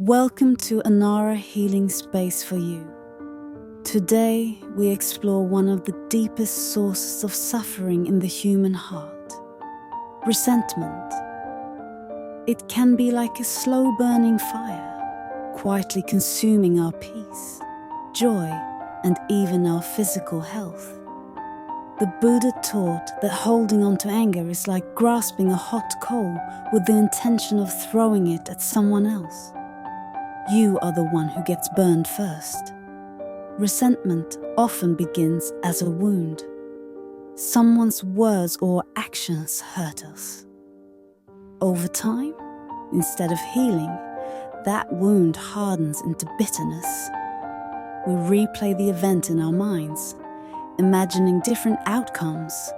Welcome to Anara Healing Space for You. Today, we explore one of the deepest sources of suffering in the human heart: resentment. It can be like a slow-burning fire, quietly consuming our peace, joy, and even our physical health. The Buddha taught that holding on to anger is like grasping a hot coal with the intention of throwing it at someone else. You are the one who gets burned first. Resentment often begins as a wound. Someone's words or actions hurt us. Over time, instead of healing, that wound hardens into bitterness. We replay the event in our minds, imagining different outcomes,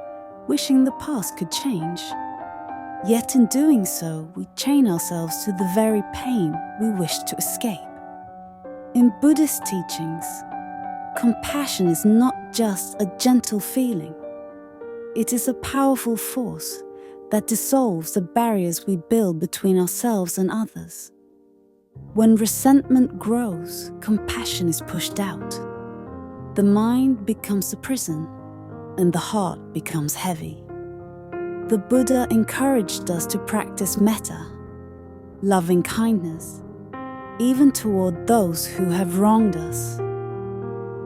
wishing the past could change. Yet in doing so, we chain ourselves to the very pain we wish to escape. In Buddhist teachings, compassion is not just a gentle feeling. It is a powerful force that dissolves the barriers we build between ourselves and others. When resentment grows, compassion is pushed out. The mind becomes a prison, and the heart becomes heavy. The Buddha encouraged us to practice metta, loving kindness, even toward those who have wronged us.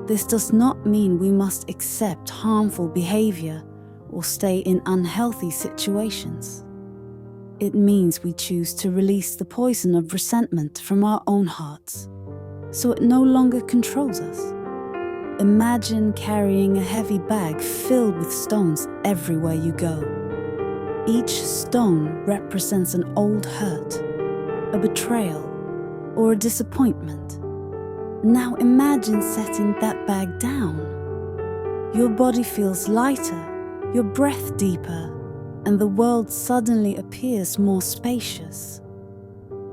This does not mean we must accept harmful behavior or stay in unhealthy situations. It means we choose to release the poison of resentment from our own hearts, so it no longer controls us. Imagine carrying a heavy bag filled with stones everywhere you go. Each stone represents an old hurt, a betrayal, or a disappointment. Now imagine setting that bag down. Your body feels lighter, your breath deeper, and the world suddenly appears more spacious.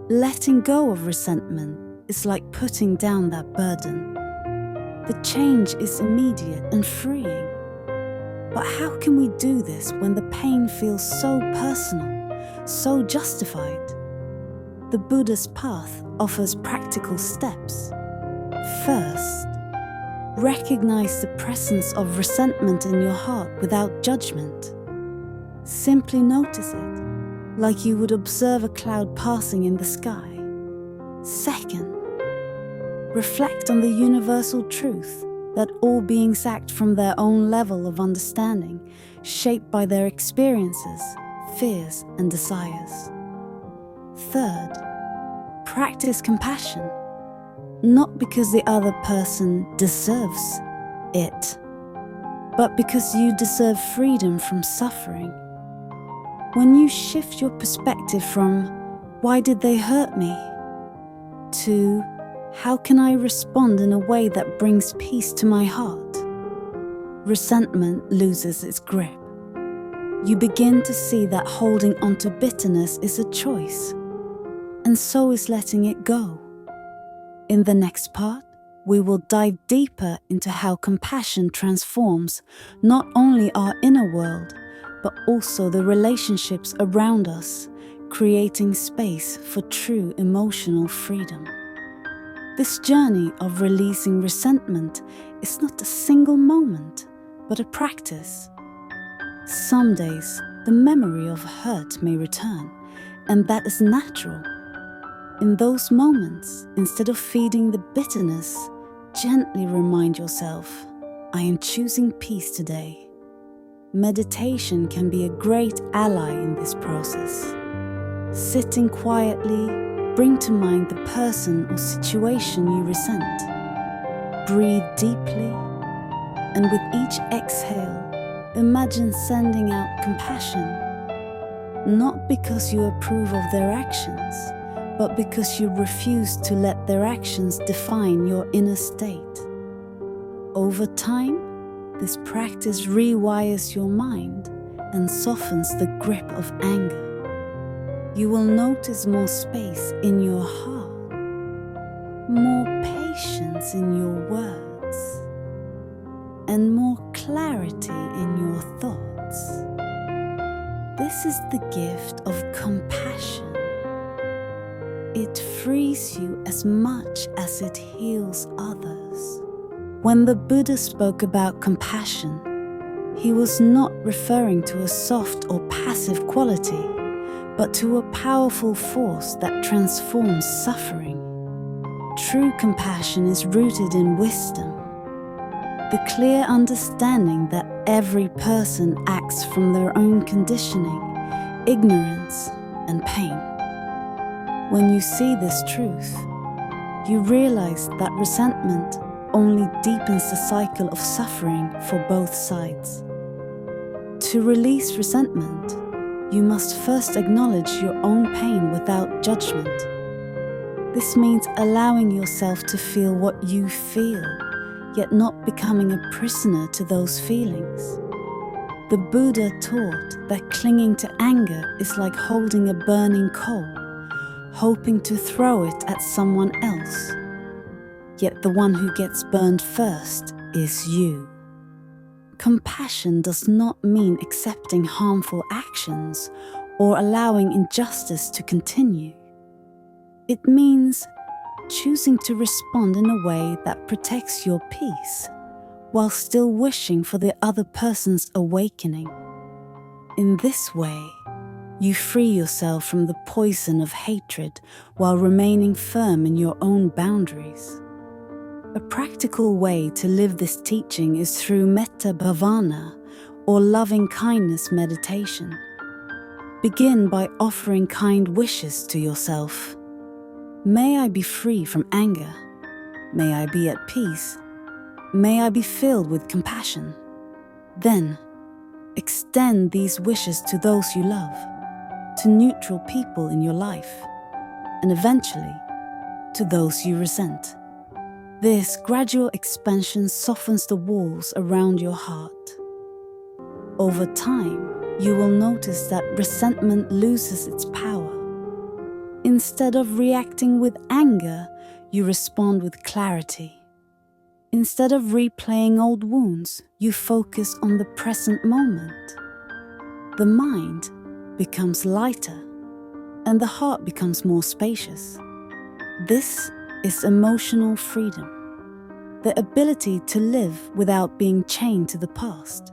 Letting go of resentment is like putting down that burden. The change is immediate and freeing. But how can we do this when the pain feels so personal, so justified? The Buddha's path offers practical steps. First, recognize the presence of resentment in your heart without judgment. Simply notice it, like you would observe a cloud passing in the sky. Second, reflect on the universal truth that all beings act from their own level of understanding, shaped by their experiences, fears, and desires. Third, practice compassion, not because the other person deserves it, but because you deserve freedom from suffering. When you shift your perspective from "why did they hurt me?" to "how can I respond in a way that brings peace to my heart?" resentment loses its grip. You begin to see that holding onto bitterness is a choice, and so is letting it go. In the next part, we will dive deeper into how compassion transforms not only our inner world, but also the relationships around us, creating space for true emotional freedom. This journey of releasing resentment is not a single moment, but a practice. Some days, the memory of hurt may return, and that is natural. In those moments, instead of feeding the bitterness, gently remind yourself, "I am choosing peace today." Meditation can be a great ally in this process. Sitting quietly, bring to mind the person or situation you resent. Breathe deeply, and with each exhale, imagine sending out compassion, not because you approve of their actions, but because you refuse to let their actions define your inner state. Over time, this practice rewires your mind and softens the grip of anger. You will notice more space in your heart, more patience in your words, and more clarity in your thoughts. This is the gift of compassion. it frees you as much as it heals others. When the Buddha spoke about compassion, he was not referring to a soft or passive quality, but to a powerful force that transforms suffering. True compassion is rooted in wisdom, the clear understanding that every person acts from their own conditioning, ignorance, and pain. When you see this truth, you realize that resentment only deepens the cycle of suffering for both sides. To release resentment, you must first acknowledge your own pain without judgment. This means allowing yourself to feel what you feel, yet not becoming a prisoner to those feelings. The Buddha taught that clinging to anger is like holding a burning coal, hoping to throw it at someone else. Yet the one who gets burned first is you. Compassion does not mean accepting harmful actions or allowing injustice to continue. It means choosing to respond in a way that protects your peace, while still wishing for the other person's awakening. In this way, you free yourself from the poison of hatred while remaining firm in your own boundaries. A practical way to live this teaching is through metta bhavana, or loving kindness meditation. Begin by offering kind wishes to yourself. May I be free from anger. May I be at peace. May I be filled with compassion. Then, extend these wishes to those you love, to neutral people in your life, and eventually, to those you resent. This gradual expansion softens the walls around your heart. Over time, you will notice that resentment loses its power. Instead of reacting with anger, you respond with clarity. Instead of replaying old wounds, you focus on the present moment. The mind becomes lighter, and the heart becomes more spacious. This is emotional freedom, the ability to live without being chained to the past.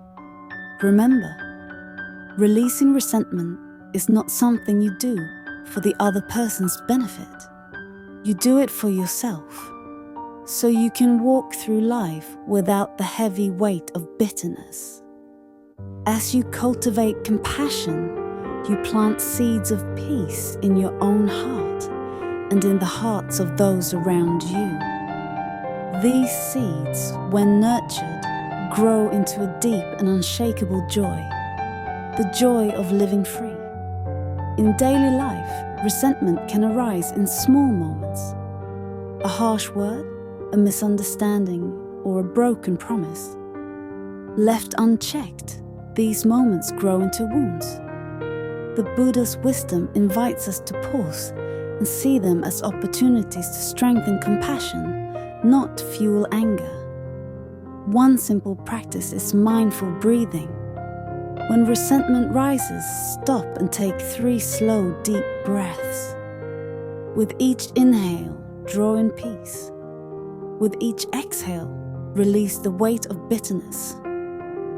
Remember, releasing resentment is not something you do for the other person's benefit. You do it for yourself, so you can walk through life without the heavy weight of bitterness. As you cultivate compassion, you plant seeds of peace in your own heart and in the hearts of those around you. These seeds, when nurtured, grow into a deep and unshakable joy, the joy of living free. In daily life, resentment can arise in small moments. A harsh word, a misunderstanding, or a broken promise. Left unchecked, these moments grow into wounds. The Buddha's wisdom invites us to pause and see them as opportunities to strengthen compassion, not fuel anger. One simple practice is mindful breathing. When resentment rises, stop and take 3 slow, deep breaths. With each inhale, draw in peace. With each exhale, release the weight of bitterness.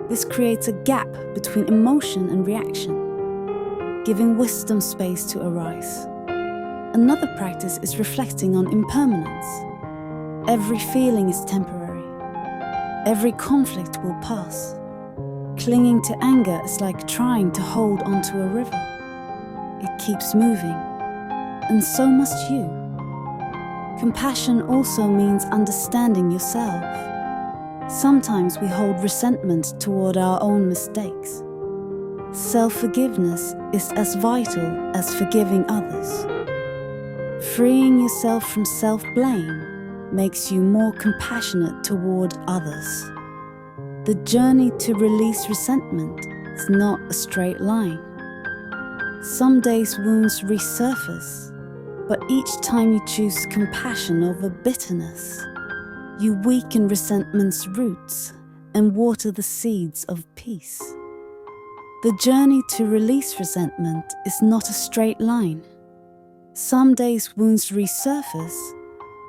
This creates a gap between emotion and reaction, giving wisdom space to arise. Another practice is reflecting on impermanence. Every feeling is temporary. Every conflict will pass. Clinging to anger is like trying to hold onto a river. It keeps moving, and so must you. Compassion also means understanding yourself. Sometimes we hold resentment toward our own mistakes. Self-forgiveness is as vital as forgiving others. Freeing yourself from self-blame makes you more compassionate toward others. The journey to release resentment is not a straight line. Some days wounds resurface, but each time you choose compassion over bitterness, you weaken resentment's roots and water the seeds of peace. The journey to release resentment is not a straight line. Some days wounds resurface,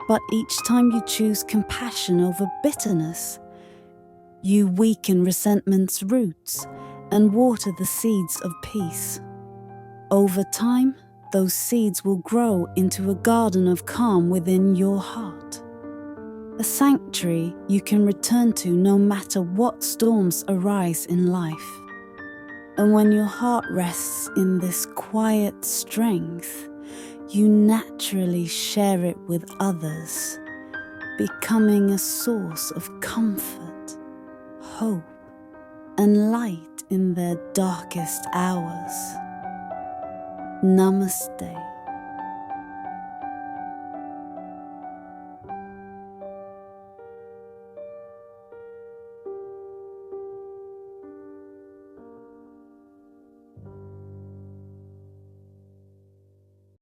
but each time you choose compassion over bitterness, you weaken resentment's roots and water the seeds of peace. Over time, those seeds will grow into a garden of calm within your heart, a sanctuary you can return to no matter what storms arise in life. And when your heart rests in this quiet strength, you naturally share it with others, becoming a source of comfort, hope, and light in their darkest hours. Namaste.